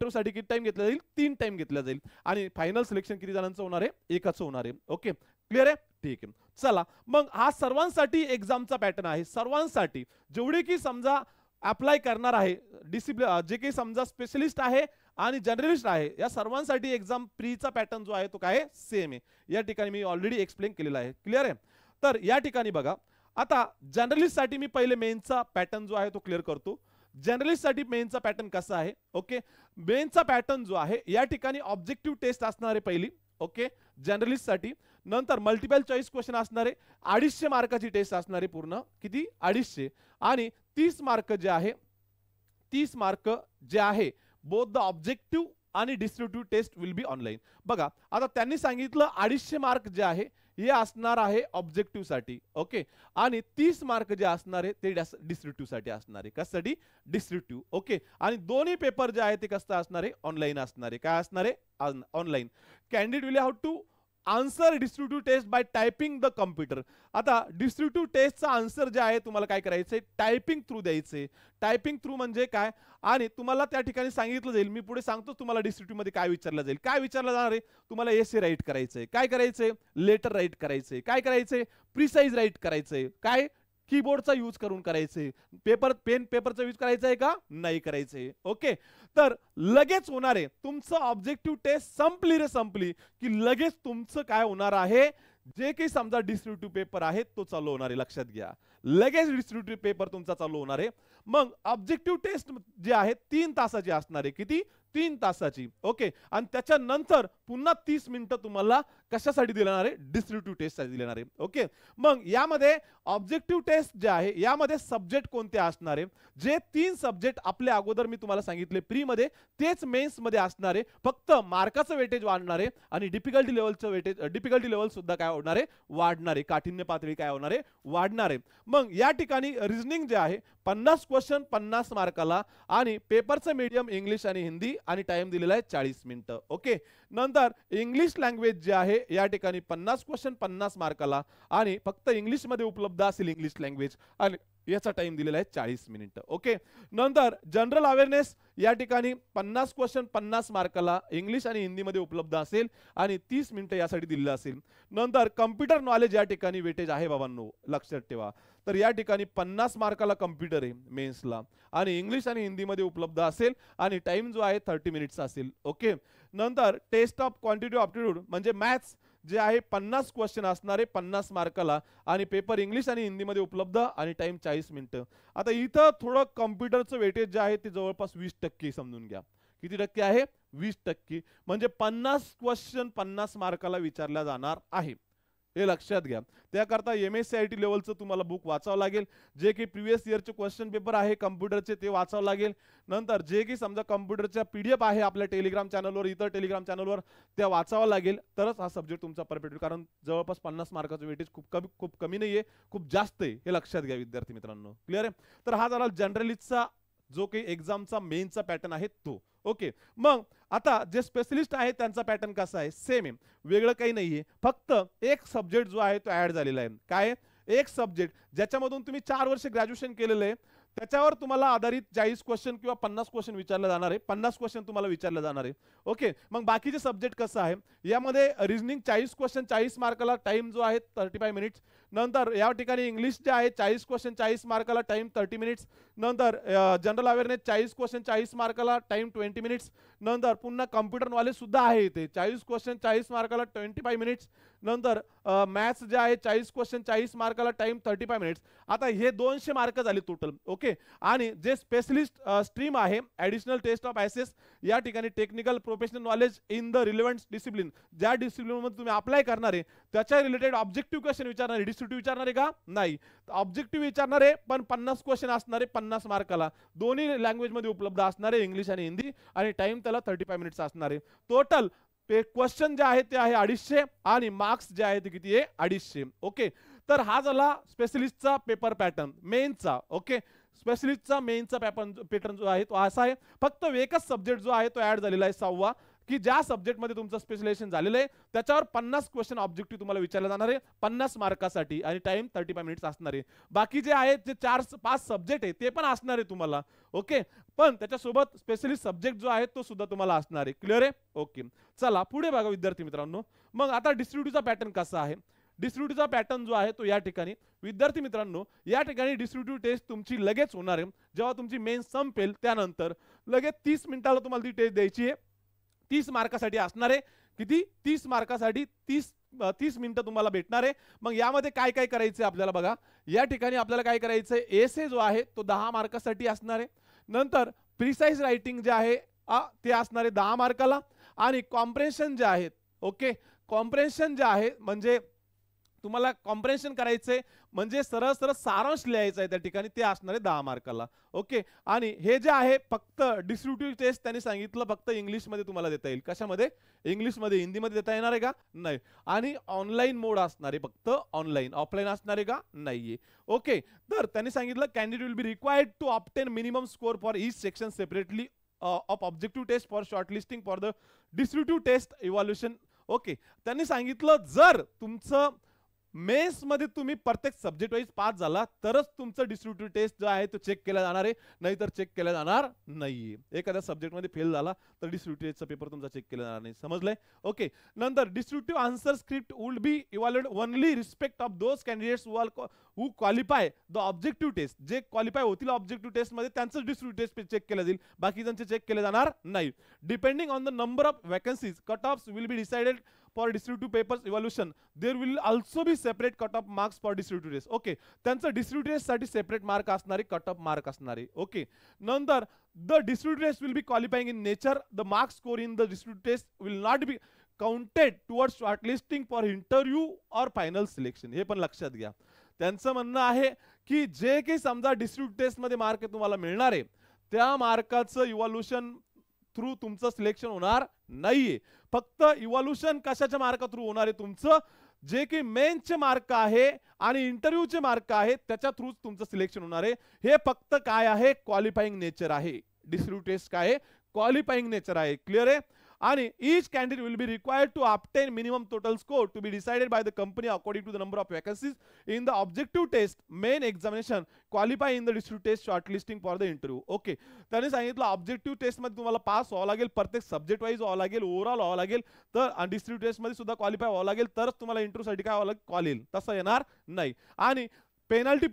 साठी किती टाइम घेतला जाईल? 3 टाइम घेतला जाईल. आणि फायनल सिलेक्शन किती जणांचं होणार आहे? एकाच होणार आहे. ओके, क्लिअर आहे? ठीक आहे. चला मग हा सर्वांसाठी एक्झामचा पॅटर्न आहे. सर्वांसाठी जेवढे की समजा अप्लाय करणार आहे, जे काही समजा स्पेशलिस्ट आहे आणि जर्नलिस्ट आहे, या सर्वांसाठी एक्झाम प्रीचा पॅटर्न जो आहे तो काय सेम आहे. या ठिकाणी मी ऑलरेडी एक्सप्लेन केलेला आहे. क्लिअर आहे? तर या ठिकाणी बघा, आता जर्नलिस्ट साठी मी पहिले मेनचा पॅटर्न जो आहे तो क्लिअर करतो. जर्नलिस्ट साठी मेनचा पॅटर्न कसा आहे? ओके, मेनचा पॅटर्न जो आहे या ठिकाणी ऑब्जेक्टिव्ह टेस्ट असणार आहे पहिली. ओके, जर्नलिस्ट साठी. नंतर मल्टिपल चॉईस क्वेश्चन असणार आहे, 250 मार्काची टेस्ट असणार आहे. पूर्ण किती? 250. आणि 30 मार्क जे आहे, 30 मार्क जे आहे बोथ द ऑब्जेक्टिव्ह आणि descriptive test will be online. बघा आता त्यांनी सांगितलं 250 मार्क जे आहे हे असणार आहे ऑब्जेक्टिव्ह साठी. ओके, आणि 30 मार्क जे असणार आहे ते डिस्क्रिप्टिव्ह साठी असणार आहे. कशासाठी? डिस्क्रिप्टिव्ह. ओके, आणि दोन्ही पेपर जे आहे ते कसं असणार आहे? ऑनलाईन असणार आहे. काय असणार आहे? Online. Candidate will have to answer descriptive test by typing the computer. आता डिस्क्रिप्टिव्ह टेस्टचा आन्सर जे आहे तुम्हाला काय करायचंय? टायपिंग थ्रू द्यायचे. टायपिंग थ्रू म्हणजे काय? आणि तुम्हाला त्या ठिकाणी सांगितलं जाईल, मी पुढे सांगतो तुम्हाला डिस्क्रिप्टिव्ह मध्ये काय विचारलं जाईल. काय विचारलं जाणार आहे? तुम्हाला एसे राईट करायचंय. काय करायचंय? लेटर राईट करायचंय. काय करायचंय? प्रिसाइज राईट करायचंय. काय? कीबोर्डचा यूज करून करायचंय. पेपरचा यूज करायचा आहे का? नाही करायचंय. ओके, तर लगेच होणार आहे तुमचं ऑब्जेक्टिव्ह टेस्ट. संपली की लगेच तुमचं काय होणार आहे? जे काही समजा डिस्क्रिप्टिव्ह पेपर आहे तो चालू होणार आहे. लक्षात घ्या, लगेच डिस्क्रिप्टिव्ह पेपर तुमचा चालू होणार आहे. मग ऑब्जेक्टिव्ह टेस्ट जे आहे 3 तासाची असणार आहे. किती? 3 तासाची. ओके, आणि त्याच्यानंतर पुन्हा 30 मिनिटं तुम्हाला कशासाठी दिलेणार आहे? डिस्क्रिप्टिव्ह टेस्ट साठी दिलेणार आहे. ओके, मग यामध्ये ऑब्जेक्टिव्ह टेस्ट जे आहे यामध्ये सब्जेक्ट कोणते असणार आहे? जे 3 सब्जेक्ट आपल्या अगोदर मी तुम्हाला सांगितले प्री मध्ये तेच मेन्स मध्ये असणार आहे. फक्त मार्काचं वेटेज वाढणार आहे आणि डिफिकल्टी लेवल सुद्धा काय होणार आहे? वाढणार आहे. काठिण्य पातळी काय होणार आहे? वाढणार आहे. मग या ठिकाणी रिझनिंग जे आहे 50 क्वेश्चन 50 मार्काला आणि पेपरचं मीडियम इंग्लिश आणि हिंदी आणि टाइम दिलेला आहे 40 मिनिटं. ओके, नंतर इंग्लिश लँग्वेज जे आहे या ठिकाणी 50 क्वेश्चन 50 मार्काला आणि फक्त इंग्लिश मध्ये उपलब्ध असेल इंग्लिश लँग्वेज आणि याचा टाइम दिलेला आहे 40 मिनिटं. ओके, नंतर जनरल अवेअरनेस या ठिकाणी 50 क्वेश्चन 50 मार्काला इंग्लिश आणि हिंदी मध्ये उपलब्ध असेल आणि 30 मिनिटं यासाठी दिलेलं असेल. नंतर कम्प्युटर नॉलेज या ठिकाणी वेटेज आहे बाबांनो, लक्षात ठेवा. तर या ठिकाणी 50 मार्काला कम्प्युटर आहे मेन्सला आणि इंग्लिश आणि हिंदी मध्ये उपलब्ध असेल आणि टाइम जो आहे 30 मिनिट्स असेल. ओके, नंतर टेस्ट ऑफ क्वांटिटी ऑप्टिट्यूड म्हणजे मॅथ्स जे आहे 50 क्वेश्चन असणारे 50 मार्काला आणि पेपर इंग्लिश आणि हिंदीमध्ये उपलब्ध आणि टाइम 40 मिनिटं. आता इथं थोडं कॉम्प्युटरचं वेटेज जे आहे ते जवळपास 20% समजून घ्या. किती टक्के आहे? 20%. म्हणजे 50 क्वेश्चन 50 मार्काला विचारल्या जाणार आहे, हे लक्षात घ्या. त्याकरता MSCIT लेवलचं तुम्हाला बुक वाचावं लागेल. जे की प्रिव्हियस इयरचे क्वेश्चन पेपर आहे कम्प्युटरचे ते वाचावं लागेल. नंतर जे की समजा कम्प्युटरच्या PDF आहे आपल्या टेलिग्राम चॅनलवर, इतर टेलिग्राम चॅनलवर त्या वाचावं लागेल, तरच हा सब्जेक्ट तुमचा परफेक्ट होईल. कारण जवळपास 50 मार्काचं वेटेज खूप कमी नाहीये, खूप जास्त आहे, हे लक्षात घ्या विद्यार्थी मित्रांनो. क्लिअर आहे? तर हा झाला जनरलीचा जो काही एक्झामचा मेनचा पॅटर्न आहे तो. ओके, मग आता जे स्पेशलिस्ट आहे त्यांचा पॅटर्न कसा आहे? सेम आहे, वेगळं काही नाहीये. फक्त एक सब्जेक्ट जो आहे तो ऍड झालेला आहे. काय? एक सब्जेक्ट ज्याच्यामधून तुम्ही 4 वर्ष ग्रॅज्युएशन केलेलं आहे, त्याच्यावर तुम्हाला आधारित 40 क्वेश्चन किंवा 50 क्वेश्चन विचारले जाणार आहे. 50 क्वेश्चन तुम्हाला विचारले जाणार आहे. ओके, मग बाकीचे सब्जेक्ट कसं आहे? यामध्ये रिजनिंग 40 क्वेश्चन 40 मार्काला, टाइम जो आहे 35 मिनिट्स. नंतर या ठिकाणी इंग्लिश जे आहे 40 क्वेश्चन 40 मार्काला, टाइम 30 मिनिट्स. नंतर जनरल अवेअरनेस 40 क्वेश्चन 40 मार्काला, टाइम 20 मिनिट्स. नंतर पुन्हा कम्प्युटर नॉलेज सुद्धा आहे इथे 40 क्वेश्चन 40 मार्काला, 25 मिनिट्स. नंतर मॅथ्स जे आहे 40 क्वेश्चन 40 मार्काला, टाइम 35 मिनिट्स. आता हे 200 मार्क झाले टोटल. ओके, आणि जे स्पेशलिस्ट स्ट्रीम आहे ॲडिशनल टेस्ट ऑफ ॲसेस, या ठिकाणी technical professional knowledge in the relevant discipline, ज्या डिसिप्लिनमध्ये तुम्ही अप्लाय करणार आहे त्याच्या रिलेटेड ऑब्जेक्टिव्ह क्वेश्चन विचारणार आहे. डिस्क्रिप्टिव्ह विचारणार आहे का? नाही. ऑब्जेक्टिव्ह विचारणार आहे, पण 50 क्वेश्चन असणार आहे 50 मार्काला, दोन्ही लँग्वेजमध्ये उपलब्ध असणार आहे, इंग्लिश आणि हिंदी, आणि टाइम त्याला 35 मिनिट्स असणार आहे. टोटल क्वेश्चन जे आहे ते आहे 250 आणि मार्क्स जे आहे ते किती आहे? 250. ओके, तर हा झाला स्पेशलिस्टचा पेपर पॅटर्न मेनचा. ओके, स्पेशलिस्टचा मेनचा पॅटर्न जो आहे तो असा आहे. फक्त एकच सब्जेक्ट जो आहे तो ऍड झालेला आहे 6वा, की ज्या सब्जेक्टमध्ये तुमचं स्पेशलायझेशन झालेलं आहे त्याच्यावर 50 क्वेश्चन ऑब्जेक्टिव्ह तुम्हाला विचारले जाणार आहे 50 मार्कासाठी आणि टाइम 35 मिनिट्स असणार आहे. बाकी जे आहेत जे 4-5 सब्जेक्ट आहे ते पण असणार आहे तुम्हाला. ओके, पण त्याच्यासोबत स्पेशलिस्ट सब्जेक्ट जो आहे तो सुद्धा तुम्हाला असणार आहे. क्लिअर आहे? ओके, चला पुढे बघा विद्यार्थी मित्रांनो. मग आता डिस्ट्रिब्युटिव्हचा पॅटर्न कसा आहे? डिस्ट्रिब्युटिव्हचा पॅटर्न जो आहे तो या ठिकाणी विद्यार्थी मित्रांनो, या ठिकाणी डिस्ट्रिब्युटिव्ह टेस्ट तुमची लगेच होणार आहे. जेव्हा तुमची मेन संपेल त्यानंतर लगेच 30 मिनिटाला तुम्हाला ती टेस्ट द्यायची आहे. 30 मार्कासाठी असणार आहे. किती? 30 मार्कासाठी 30 मिनिटं तुम्हाला भेटणार आहे. मग यामध्ये काय काय करायचं आपल्याला बघा. या ठिकाणी आपल्याला काय करायचंय? एसे जो आहे तो 10 मार्कासाठी असणार आहे. नंतर प्रिसाइज रायटिंग जे आहे ते असणार आहे 10 मार्काला. आणि कॉम्प्रेन्शन जे आहेत, ओके, कॉम्प्रेन्शन जे आहे म्हणजे तुम्हाला कॉम्प्रेन्शन करायचंय म्हणजे सरळ सरळ सारांश लिहायचा आहे त्या ठिकाणी, ते असणार आहे 10 मार्काला. ओके, आणि हे जे आहे फक्त डिस्क्रिप्टिव्ह टेस्ट त्यांनी सांगितलं फक्त इंग्लिशमध्ये तुम्हाला देता येईल. कशामध्ये? इंग्लिशमध्ये. हिंदीमध्ये देता येणार आहे का? नाही. आणि ऑनलाईन मोड असणार आहे, फक्त ऑनलाईन. ऑफलाईन असणार आहे का? नाहीये. ओके, तर त्यांनी सांगितलं candidate will be required to obtain minimum score for each section separately of objective test for shortlisting for the descriptive test evaluation. Okay, त्यांनी सांगितलं जर तुमचं मेन्स मध्ये तुम्ही प्रत्येक सब्जेक्ट वाईज पास झाला तरच तुमचं डिस्ट्रिब्युटिव्ह टेस्ट जो आहे तो चेक केला जाणार आहे, नाहीतर चेक केला जाणार नाहीये. एखाद्या सब्जेक्ट मध्ये फेल झाला तर डिस्ट्रिब्युटिव्ह टेस्टचा पेपर तुमचा चेक केला जाणार नाही. समजलंय? ओके, नंतर distributive answer script would be evaluated only respect of those candidates who qualify the objective test. जे क्वालिफाय होतील ऑब्जेक्टिव्ह टेस्ट मध्ये त्यांचं डिस्ट्रिब्युटिव्ह टेस्ट चेक केलं जाईल, बाकीच्यांचे चेक केले जाणार नाही. Depending on the number of vacancies cut offs will be decided for distributive papers evaluation. There will also be separate cut off marks for distributive test. Okay, त्यांचं distributive test साठी separate mark असणारे, cut off mark असणारे. Okay, नंतर the distributive test will be qualifying in nature. The marks score in the distributive test will not be counted towards shortlisting for interview or final selection. हे पण लक्षात घ्या. त्यांचं म्हणणं आहे की जे काही समजा डिस्ट्रिब्युटिव्ह टेस्ट मध्ये मार्क तुम्हाला मिळणार आहे त्या मार्काचं इव्हॅल्युएशन थ्रू तुमचं सिलेक्शन होणार नाहीये. फक्त इव्हॅल्युएशन कशाच्या मार्क थ्रू होणार आहे? तुमचं जे की मेन्सचे मार्क आहे आणि इंटरव्ह्यूचे मार्क आहे त्याच्या थ्रू तुमचं सिलेक्शन होणार आहे. हे फक्त काय आहे? क्वालिफाइंग नेचर आहे. डिस्ट्रिब्युटिव्ह टेस्ट काय आहे? क्वालिफाइंग नेचर आहे. क्लिअर आहे? आणि each candidate will be required to obtain minimum total score to be decided by the company according to the number of vacancies in the objective test main examination qualify in the district test shortlisting for the interview. Okay, त्यांनी सांगितलं objective test मध्ये तुम्हाला pass व्हावं लागेल, प्रत्येक subject wise व्हावं लागेल, overall व्हावं लागेल, तर डिस्ट्रिक्ट टेस्ट मध्ये सुद्धा क्वालिफाय व्हावं लागेल तरच तुम्हाला इंटरव्ह्यू साठी काय व्हावं लागेल? कॉल येईल. तसं येणार नाही. आणि पेनल्टी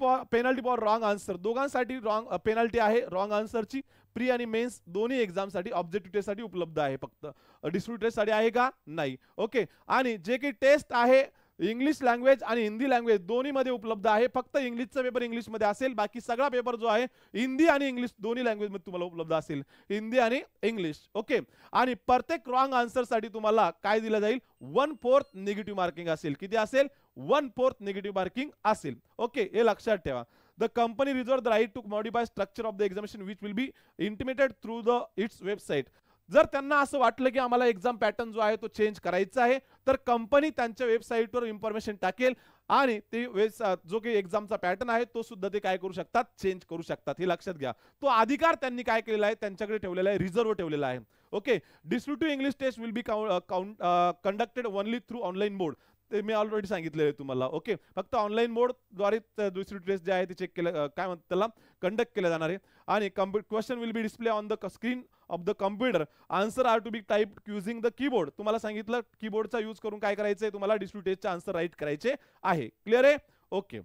फॉर रॉंग आन्सर, दोघांसाठी रॉंग पेनल्टी आहे रॉंग आन्सरची. प्री आणि मेन्स दोन्ही एक्झामसाठी ऑब्जेक्टिव्ह टेस्टसाठी उपलब्ध आहे. फक्त डिस्प्यूट टेस्टसाठी आहे का? नाही. ओके. आणि जे काही टेस्ट आहे इंग्लिश लँग्वेज आणि हिंदी लँग्वेज दोन्हीमध्ये उपलब्ध आहे. फक्त इंग्लिशचा पेपर इंग्लिशमध्ये असेल, बाकी सगळा पेपर जो आहे हिंदी आणि इंग्लिश दोन्ही लँग्वेजमध्ये तुम्हाला उपलब्ध असेल, हिंदी आणि इंग्लिश. ओके. आणि प्रत्येक रॉंग आन्सरसाठी तुम्हाला काय दिलं जाईल? 1/4 निगेटिव्ह मार्किंग असेल. किती असेल? 1/4 निगेटिव्ह मार्किंग असेल. ओके, हे लक्षात ठेवा. The company reserves the right to modify structure of the examination which will be intimated through its website. जर त्यांना असं वाटलं की आम्हाला एक्झाम पॅटर्न जो आहे तो चेंज करायचा आहे, तर कंपनी त्यांच्या वेबसाईटवर इन्फॉर्मेशन टाकेल आणि ते जो काही एक्झामचा पॅटर्न आहे तो सुद्धा ते काय करू शकतात? चेंज करू शकतात. हे लक्षात घ्या. तो अधिकार त्यांनी काय केलेला आहे? त्यांच्याकडे ठेवलेला आहे, रिझर्व्ह ठेवलेला आहे. Okay. Descriptive English test will be conducted only through online mode. ते मी ऑलरेडी सांगितलेलं आहे तुम्हाला. ओके. फक्त ऑनलाईन मोडद्वारे दुसरी टेस्ट जे आहे ते चेक केलं, काय म्हणतात त्याला, कंडक्ट केलं जाणार आहे. आणि question will be display on the screen of the computer. Answer are to be type using the keyboard. तुम्हाला सांगितलं कीबोर्डचा यूज करून काय करायचंय? तुम्हाला डिस्प्यूट टेस्टचे आन्सर राईट करायचे आहे. क्लिअर आहे? ओके.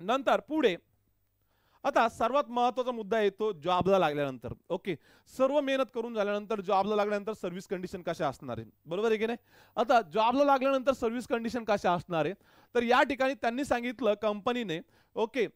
नंतर पुढे आता सर्वात महत्त्वाचा मुद्दा येतो जॉबला लागल्यानंतर. ओके. सर्व मेहनत करून झाल्यानंतर जॉबला लागल्यानंतर सर्व्हिस कंडिशन कशा असणार आहे? बरोबर आहे की नाही? आता जॉबला लागल्यानंतर सर्व्हिस कंडिशन कशा असणार आहे? तर या ठिकाणी त्यांनी सांगितलं कंपनीने, okay,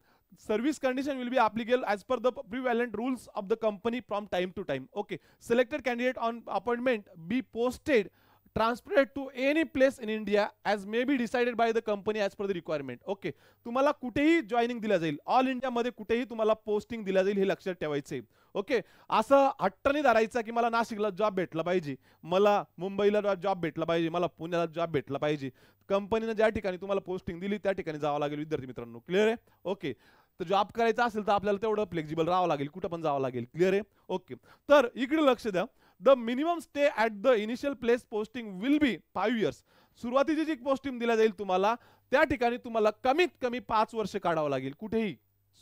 service condition will be applicable as per the prevalent rules of the company from time to time. Okay. Selected candidate on appointment be posted, transferred to any place in India as may be decided by the company as per the requirement. Okay. तुम्हाला कुठेही joining दिला जाईल, all India मध्ये कुठेही तुम्हाला posting दिला जाईल, हे लक्षात ठेवायचे. ओके. असं हट्ट नाही धरायचा की मला नाशिकला जॉब भेटला पाहिजे, मला मुंबईला जॉब भेटला पाहिजे, मला पुण्याला जॉब भेटला पाहिजे. कंपनीने ज्या ठिकाणी तुम्हाला पोस्टिंग दिली त्या ठिकाणी जावं लागेल. विद्यार्थी मित्रांनो, क्लिअर आहे? ओके. तर जॉब करायचा असेल तर आपल्याला तेवढं फ्लेक्झिबल राहावं लागेल, कुठं पण जावं लागेल. क्लिअर आहे? ओके. तर इकडे लक्ष द्या. The minimum stay at the initial place posting will be 5 years. सुरुवातीची जी पोस्टिंग दिल्या जाईल तुम्हाला त्या ठिकाणी तुम्हाला कमीत कमी 5 वर्ष काढावं लागेल. कुठेही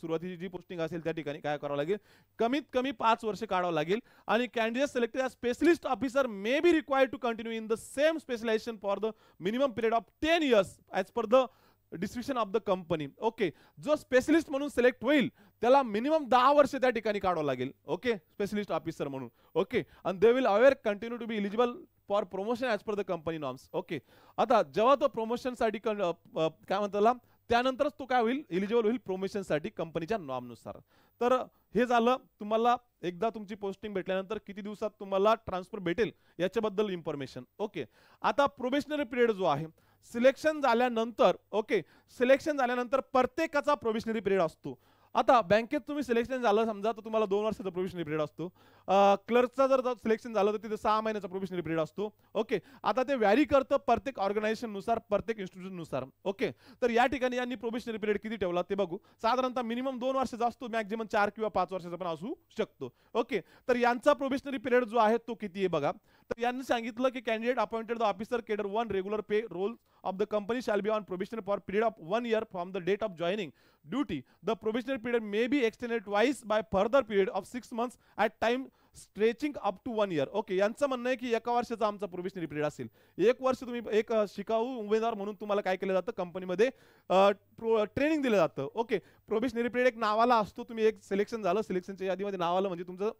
सुरुवातीची जी पोस्टिंग असेल त्या ठिकाणी काय करावं लागेल? कमीत कमी 5 वर्ष काढावं लागेल. आणि candidate selected as specialist officer may be required to continue in the same specialization for the minimum period of 10 years as per the description of the company. Okay. जो स्पेशलिस्ट म्हणून सिलेक्ट होईल त्याला मिनिमम 10 वर्ष त्या ठिकाणी काढावं लागेल. Okay. Specialist officer म्हणून. ओके. आणि they will aware continue to be eligible for promotion as per the company norms. Okay. आता जेव्हा तो प्रमोशनसाठी काय म्हणतात त्यानंतरच तो काय होईल? इलिजिबल होईल प्रमोशनसाठी कंपनीच्या नॉर्मनुसार. तर हे झालं. तुम्हाला एकदा तुमची पोस्टिंग भेटल्यानंतर किती दिवसात तुम्हाला ट्रान्सफर भेटेल याच्याबद्दल इन्फॉर्मेशन. ओके. आता प्रोबेशनरी पिरियड जो आहे, सिलेक्शन झाल्यानंतर, ओके, सिलेक्शन झाल्यानंतर प्रत्येकाचा प्रोबेशनरी पिरियड असतो. आता बँकेत तुम्ही सिलेक्शन झालं समजा तर तुम्हाला 2 वर्षाचा प्रोबेशनरी पिरियड असतो. क्लर्कचा जर सिलेक्शन झालं तर तिथे 6 महिन्याचा प्रोबेशनरी पिरियड असतो. ओके. आता ते व्हॅरी करतं प्रत्येक ऑर्गनायझेशन नुसार, प्रत्येक इन्स्टिट्यूशन नुसार. ओके. तर या ठिकाणी यांनी प्रोबेशनरी पिरियड किती ठेवला ते बघू. साधारणतः मिनिमम 2 वर्षाचा असतो, मॅक्झिमम 4 किंवा 5 वर्षाचा पण असू शकतो. ओके. तर यांचा प्रोबेशनरी पिरियड जो आहे तो किती आहे बघा. तर यांनी सांगितलं की candidate appointed the officer cadre 1 regular payroll of the company shall be on probation for period of 1 year from the date of joining duty. The probationary period may be extended twice by further period of 6 months at time stretching up to 1 year. Okay. यांचं म्हणणं आहे की 1 वर्षाचा आमचा probationary period असेल. 1 वर्ष तुम्ही एक शिकाऊ उमेदवार म्हणून तुम्हाला काय केलं जातं? कंपनीमध्ये ट्रेनिंग दिलं जातं. ओके. प्रोबेशनरी पिरियड एक नावाला असतो. तुम्ही एक सिलेक्शन झालं, सिलेक्शनच्या यादीमध्ये नाव आलं म्हणजे तुमचं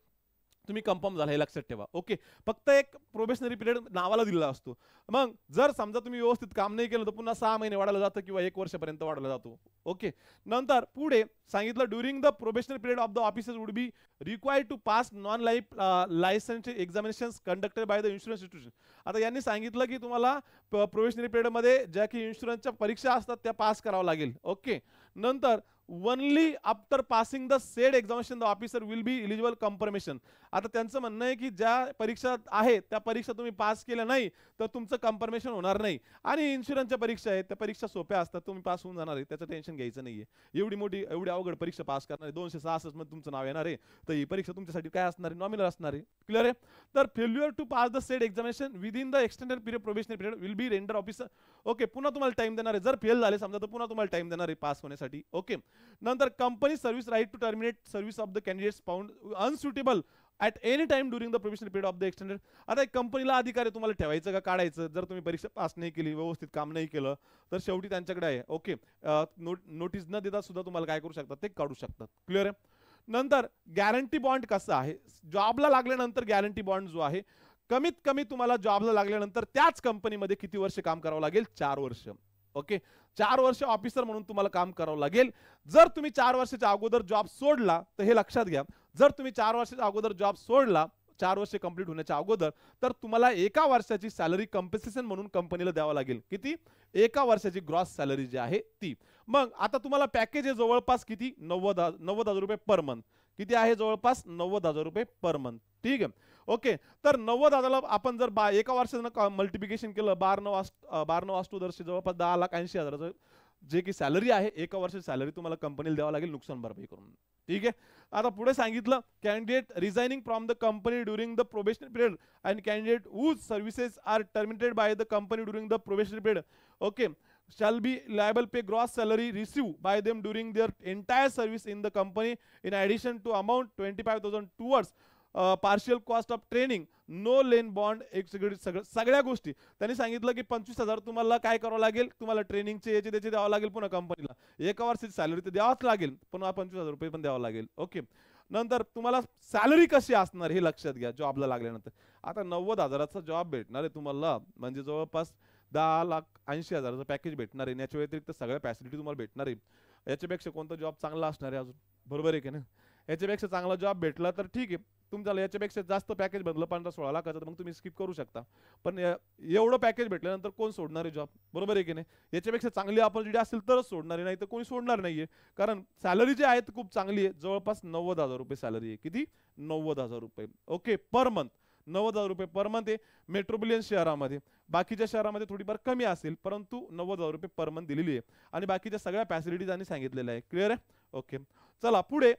तुम्ही कन्फर्म झाला, हे लक्षात ठेवा. ओके. फक्त एक प्रोबेशनरी पिरियड नावाला दिलेला असतो. मग जर समजा तुम्ही व्यवस्थित काम नाही केलं तर पुन्हा 6 महिने वाढवलं जातं किंवा 1 वर्षापर्यंत वाढवला जातो. ओके. नंतर पुढे सांगितलं during the probationary period of the officers would be required to pass non licence examinations conducted by the insurance institution. आता यांनी सांगितलं की तुम्हाला प्रोबेशनरी पिरियडमध्ये ज्या की इन्शुरन्सच्या परीक्षा असतात त्या पास करावं लागेल. ओके. नंतर only after passing the said examination the officer will be eligible confirmation. आता त्यांचं म्हणणं आहे की ज्या परीक्षा आहेत त्या परीक्षा तुम्ही पास केल्या नाही तर तुमचं कन्फर्मेशन होणार नाही. आणि इन्शुरन्सच्या परीक्षा आहेत त्या परीक्षा सोप्या असतात, तुम्ही पास होऊन जाणार आहे, त्याचं टेन्शन घ्यायचं नाहीये. एवढी अवघड परीक्षा पास करणार आहे, 266 मध्ये तुमचं नाव येणार आहे, तर ही परीक्षा तुमच्यासाठी काय असणार आहे? नॉमिनल असणार आहे. क्लिअर आहे? तर failure to pass the said examination within the extended period probationary period will be render officer. Okay. पुन्हा तुम्हाला टाइम देणार आहे. जर फेल झाले समजा तर पुन्हा तुम्हाला टाइम देणार आहे पास होण्यासाठी. ओके. नंतर company service right to terminate service of the candidates found unsuitable at any time during the probationary period of the extended. आता एक कंपनीला अधिकार आहे तुम्हाला ठेवायचं का काढायचं. जर तुम्ही परीक्षा पास नाही केली, व्यवस्थित काम नाही केलं, तर शेवटी त्यांच्याकडे आहे. ओके, नोटीस न देता सुद्धा तुम्हाला काय करू शकतात, ते काढू शकतात. क्लिअर आहे. नंतर गॅरंटी बॉन्ड कसं आहे, जॉबला लागल्यानंतर गॅरंटी बॉन्ड जो आहे, कमीत कमी तुम्हाला जॉबला लागल्यानंतर त्याच कंपनीमध्ये किती वर्ष काम करावं लागेल, 4 वर्ष. ओके, 4 वर्ष ऑफिसर म्हणून तुम्हाला काम करावं लागेल. जर तुम्ही 4 वर्षाच्या अगोदर जॉब सोडला, तर हे लक्षात घ्या, जर तुम्ही 4 वर्षाच्या अगोदर जॉब सोडला, 4 वर्ष कंप्लीट होण्याच्या अगोदर, तर तुम्हाला एका वर्षाची सॅलरी कम्पेन्सेशन म्हणून कंपनीला द्यावं लागेल. किती? एका वर्षाची ग्रॉस सॅलरी जी आहे ती. मग आता तुम्हाला पॅकेज आहे जवळपास किती, 90,000 रुपये पर मंथ. किती आहे? जवळपास 90,000 रुपये पर मंथ. ठीक आहे. ओके, तर 90,000ला आपण जर एका वर्षानं मल्टिप्लिकेशन केलं, 12 अष्टोदर्शी जवळपास 10,80,000 जे की सॅलरी आहे, एका वर्षाची सॅलरी तुम्हाला कंपनीला द्यावं लागेल नुकसान भरपाई करून. ठीक आहे. आता पुढे सांगितलं, candidate resigning from the company during the probationary period and candidate whose services are terminated by the company during the probationary period, okay, shall be liable pay gross salary received by them during their entire service in the company in addition to amount 25,000 towards partial cost of training, no loan bond executive. सगळ्या गोष्टी त्यांनी सांगितलं की 25,000 तुम्हाला काय करावं लागेल, तुम्हाला ट्रेनिंगचे याचे त्याचे द्यावं लागेल, पुन्हा कंपनीला एका वर्षाची सॅलरी तर द्यावाच लागेल, पुन्हा 25,000 रुपये पण द्यावं लागेल. ओके, नंतर तुम्हाला सॅलरी कशी असणार हे लक्षात घ्या जॉबला लागल्यानंतर. आता 90,000चा जॉब भेटणार आहे तुम्हाला, म्हणजे जवळपास 10,80,000चं पॅकेज भेटणार आहे. याच्या व्यतिरिक्त सगळ्या फॅसिलिटी तुम्हाला भेटणार आहे. याच्यापेक्षा कोणता जॉब चांगला असणार आहे अजून, बरोबर आहे की नाही? याच्यापेक्षा चांगला जॉब भेटला तर ठीक आहे, तुमच्याला याच्यापेक्षा जास्त पॅकेज भेटलं 15-16 लाखाचं, तर मग तुम्ही स्किप करू शकता. पण एवढं पॅकेज भेटल्यानंतर कोण सोडणार आहे जॉब, बरोबर आहे की नाही? याच्यापेक्षा चांगली ऑपॉर्च्युनिटी असेल तरच सोडणार आहे, नाही तर कोणी सोडणार नाहीये. कारण सॅलरी जी आहे खूप चांगली आहे, जवळपास 90,000 रुपये सॅलरी आहे. किती? 90,000 रुपये. ओके, पर मंथ 90,000 रुपये पर मंथ आहे मेट्रोपॉलिटन शहरामध्ये. बाकीच्या शहरामध्ये थोडीफार कमी असेल, परंतु 90,000 रुपये पर मंथ दिलेली आहे आणि बाकीच्या सगळ्या फॅसिलिटीज आणि सांगितलेल्या आहे. क्लिअर आहे? ओके, चला पुढे.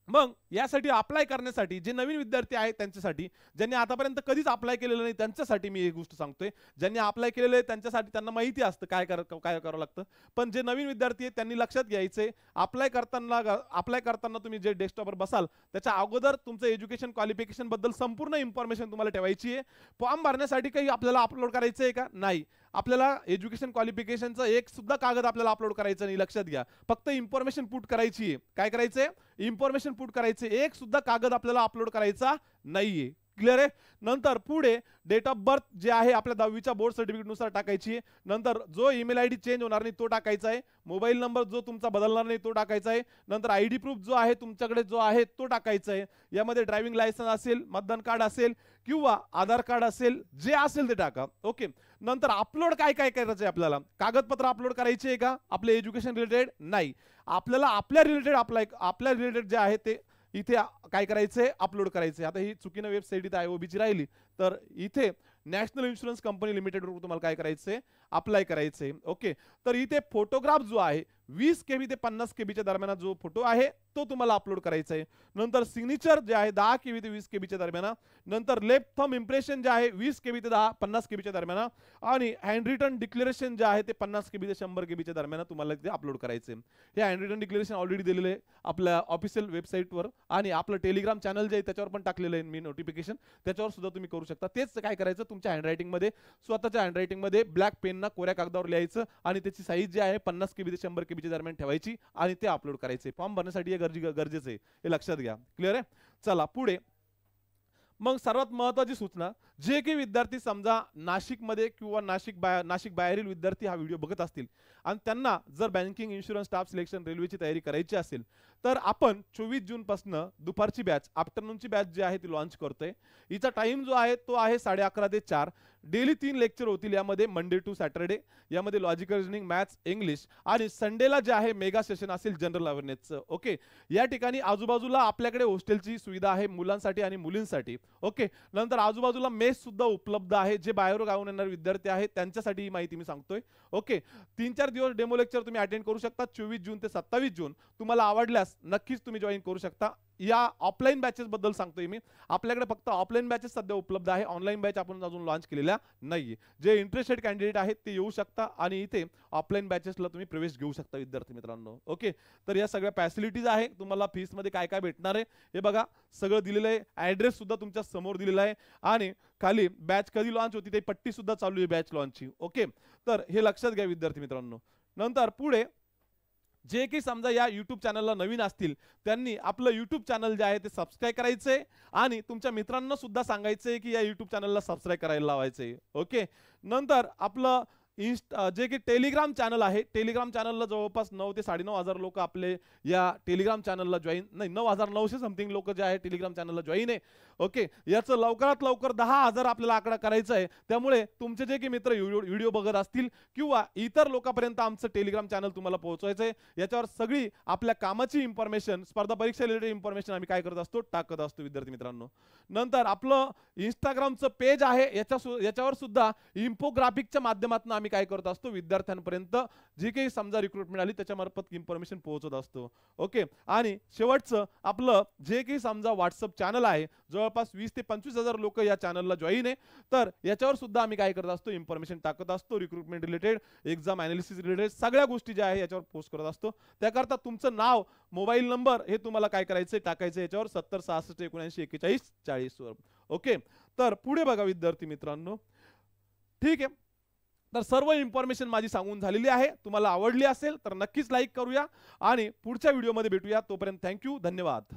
मग यासाठी अप्लाय करण्यासाठी जे नवीन विद्यार्थी आहेत त्यांच्यासाठी, ज्यांनी आतापर्यंत कधीच अप्लाय केलेलं नाही त्यांच्यासाठी मी एक गोष्ट सांगतोय. ज्यांनी अप्लाय केलेलं आहे त्यांच्यासाठी त्यांना माहिती असतं काय करावं लागतं. पण जे नवीन विद्यार्थी आहेत त्यांनी लक्षात घ्यायचंय, अप्लाय करताना तुम्ही जे डेस्कटॉपवर बसाल त्याच्या अगोदर तुमचं एज्युकेशन क्वालिफिकेशन बद्दल संपूर्ण इन्फॉर्मेशन तुम्हाला ठेवायची आहे. फॉर्म भरण्यासाठी काही आपल्याला अपलोड करायचं आहे का? नाही. आपल्याला एज्युकेशन क्वालिफिकेशनचं एक सुद्धा कागद आपल्याला अपलोड करायचं नाही, लक्षात घ्या. फक्त इन्फॉर्मेशन पुट करायची आहे. काय करायचंय? इन्फॉर्मेशन पुट करायचे. एक सुद्धा कागद आपल्याला अपलोड करायचा नाहीये. क्लिअर आहे? नंतर पुढे डेट ऑफ बर्थ जे आहे आपल्या 10वीच्या बोर्ड सर्टिफिकेट नुसार टाकायची आहे. नंतर जो ईमेल आयडी चेंज होणार नाही तो टाकायचा आहे. मोबाईल नंबर जो तुमचा बदलणार नाही तो टाकायचा आहे. नंतर आयडी प्रूफ जो आहे तुमच्याकडे जो आहे तो टाकायचा आहे. यामध्ये ड्रायव्हिंग लायसन्स असेल, मतदान कार्ड असेल किंवा आधार कार्ड असेल, जे असेल ते टाका. ओके, नंतर अपलोड काय करायचं आहे आपल्याला? कागदपत्र अपलोड करायचे आहे का आपले एज्युकेशन रिलेटेड? नाही. आपल्याला आपल्या रिलेटेड जे आहे ते इथे काय करायचंय? अपलोड करायचंय. आता ही चुकीनं वेबसाईट इथे आयओबीची राहिली, तर इथे नॅशनल इन्शुरन्स कंपनी लिमिटेडवर तुम्हाला काय करायचंय? अप्लाय करायचंय. ओके, तर इथे फोटोग्राफ जो आहे 20 KB ते 50 KBच्या दरम्यान जो फोटो आहे तो तुम्हाला अपलोड करायचा आहे. नंतर सिग्नेचर जे आहे 10 KB ते 20 KBच्या दरम्यान. नंतर लेफ्ट थंब इम्प्रेशन जे आहे 20 KB ते 50 KBच्या दरम्यान. आणि हँड रिटन डिक्लेरेशन जे आहे ते 50 KB ते 100 KBच्या दरम्यान तुम्हाला ते अपलोड करायचे. हे हँड रिटन डिक्लेरेशन ऑलरेडी दिलेलं आहे आपल्या ऑफिशियल वेबसाईटवर आणि आपलं टेलिग्राम चॅनल जे आहे त्याच्यावर पण टाकलेलं आहे मी नोटिफिकेशन, त्याच्यावर सुद्धा तुम्ही करू शकता. तेच काय करायचं, तुमच्या हँडरायटिंगमध्ये स्वतःच्या हँडरायटिंगमध्ये ब्लॅक पेनना कोऱ्या कागदावर लिहायचं आणि त्याची साईज जी आहे 50 KB ते 100 KBच्या दरम्यान ठेवायची आणि ते अपलोड करायचे. फॉर्म भरण्यासाठी हे गरजेचं आहे, हे लक्षात घ्या. क्लिअर आहे? चला पुढे. मग सर्वात महत्त्वाची सूचना, जे काही विद्यार्थी समजा नाशिकमध्ये किंवा नाशिक बाहेरील विद्यार्थी हा व्हिडिओ बघत असतील आणि त्यांना जर बँकिंग, इन्शुरन्स, स्टाफ सिलेक्शन, रेल्वेची तयारी करायची असेल तर आपण 24 जून पासून दुपारची बॅच, आफ्टरनूनची बॅच जी आहे ती लॉन्च करतोय. हिचा टाइम जो आहे तो आहे 11:30 ते 4. डेली 3 लेक्चर होतील यामध्ये, मंडे टू सॅटर्डे. यामध्ये लॉजिकल रिजनिंग, मॅथ्स, इंग्लिश आणि संडेला जे आहे मेगा सेशन असेल जनरल अवेअरनेसचं. ओके, या ठिकाणी आजूबाजूला आपल्याकडे हॉस्टेलची सुविधा आहे मुलांसाठी आणि मुलींसाठी. ओके, नंतर आजूबाजूला मेस सुद्धा उपलब्ध आहे. जे बाहेर गावून येणारे विद्यार्थी आहेत त्यांच्यासाठी ही माहिती मी सांगतोय. ओके, 3-4 दिवस डेमो लेक्चर तुम्ही अटेंड करू शकता 24 जून ते 27 जून. तुम्हाला आवडल्यास नक्कीच तुम्ही जॉईन करू शकता. या ऑफलाईन बॅचेस बद्दल सांगतोय मी. आपल्याकडे फक्त ऑफलाईन बॅचेस सध्या उपलब्ध आहे, ऑनलाईन बॅच आपण अजून लॉन्च केलेल्या नाहीये. जे इंटरेस्टेड कॅन्डिडेट आहेत ते येऊ शकता आणि इथे ऑफलाईन बॅचेसला तुम्ही प्रवेश घेऊ शकता विद्यार्थी मित्रांनो. ओके, तर या सगळ्या फॅसिलिटीज आहे. तुम्हाला फीस मध्ये काय काय भेटणार आहे हे बघा सगळं दिलेलं आहे. ऍड्रेस सुद्धा तुमच्या समोर दिलेला आहे आणि खाली बॅच कधी लॉन्च होती ते पट्टी सुद्धा चालू आहे बॅच लॉन्चची. ओके, तर हे लक्षात घ्या विद्यार्थी मित्रांनो. नंतर पुढे जे की समजा या यूट्यूब चॅनलला नवीन असतील त्यांनी आपलं यूट्यूब चॅनल जे आहे ते सबस्क्राईब करायचंय आणि तुमच्या मित्रांना सुद्धा सांगायचंय की या यूट्यूब चॅनलला सबस्क्राईब करायला लावायचंय. ओके, नंतर आपलं जे की टेलिग्राम चॅनल आहे, टेलिग्राम चॅनलला जवळपास 9 ते 9,500 लोक आपले या टेलिग्राम चॅनलला जॉईन, नाही 9,900 समथिंग लोक जे आहे टेलिग्राम चॅनलला जॉईन आहे. ओके, याचं लवकरात लवकर 10,000 आपल्याला आकडा करायचा आहे. त्यामुळे तुमचे जे की मित्र व्हिडिओ बघत असतील किंवा इतर लोकांपर्यंत आमचं टेलिग्राम चॅनल तुम्हाला पोहोचवायचं आहे. याच्यावर सगळी आपल्या कामाची इन्फॉर्मेशन, स्पर्धा परीक्षा रिलेटेड इन्फॉर्मेशन आम्ही काय करत असतो, टाकत असतो विद्यार्थी मित्रांनो. नंतर आपलं इंस्टाग्रामचं पेज आहे, याच्यावर सुद्धा इन्फोग्राफिकच्या माध्यमातून आम्ही काय करत असतो, विद्यार्थ्यांपर्यंत जी काही समजा रिक्रुटमेंट आली त्याच्यामार्फत इन्फॉर्मेशन पोहोचत असतो. ओके, आणि शेवटचं आपलं जे काही समजा व्हॉट्सअप चॅनल आहे, जवळपास 20 ते 25,000 लोक या चॅनलला जॉईन आहे. तर याच्यावर सुद्धा आम्ही काय करत असतो, इन्फॉर्मेशन टाकत असतो, recruitment related, exam analysis related सगळ्या गोष्टी ज्या आहे याच्यावर पोस्ट करत असतो. त्याकरता तुमचं नाव, मोबाईल नंबर हे तुम्हाला काय करायचं, टाकायचं याच्यावर 70 66 79 41 40 वर. ओके, तर पुढे बघा विद्यार्थी मित्रांनो. ठीक आहे, तर सर्व इन्फॉर्मेशन माझी सांगून झालेली आहे. तुम्हाला आवडली असेल तर नक्कीच लाईक करूया आणि पुढच्या व्हिडिओमध्ये भेटूया. तोपर्यंत थँक्यू, धन्यवाद.